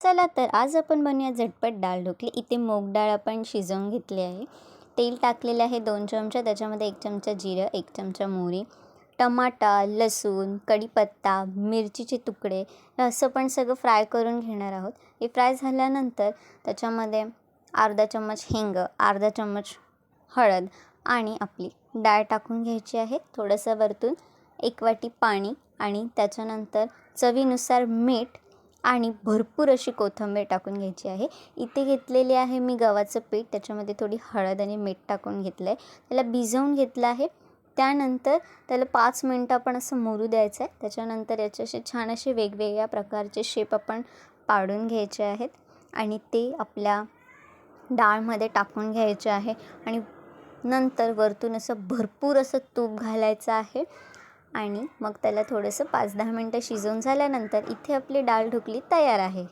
चला तर आज आपण बनवूया झटपट डाळ ढोकली. इथे मूग डाळ आपण शिजवून घेतली आहे. तेल टाकलेलं आहे 2 चमचे. त्याच्यामध्ये 1 चमचा जिरं, 1 चमचा मोहरी, टमाटा, लसूण, कढीपत्ता, मिरचीचे तुकडे असं पण सगळं फ्राय करून घेणार आहोत. हे फ्राय झाल्यानंतर त्याच्यामध्ये अर्धा चम्मच हिंग, अर्धा चम्मच हळद आणि आपली डाळ टाकून घ्यायची आहे. थोडंसं वरतून 1 वाटी पाणी आणि त्याच्यानंतर चवीनुसार मीठ आणि भरपूर अशी कोथिंबीर टाकून घ्यायची आहे. इथे घेतलेली आहे मी गव्हाचं पीठ. त्याच्यामध्ये थोडी हळद आणि मीठ टाकून घेतलं आहे. त्याला भिजवून घेतलं आहे. त्यानंतर त्याला 5 मिनटं आपण असं मुरू द्यायचं आहे. त्याच्यानंतर याचे असे छान असे वेगवेगळ्या प्रकारचे शेप आपण पाडून घ्यायचे आहेत आणि ते आपल्या डाळमध्ये टाकून घ्यायचे आहे आणि नंतर वरतून असं भरपूर असं तूप घालायचं आहे आणि मग त्याला थोडंसं 5-10 मिनटं शिजवून झाल्यानंतर इथे आपली डाळ ढोकली तयार आहे.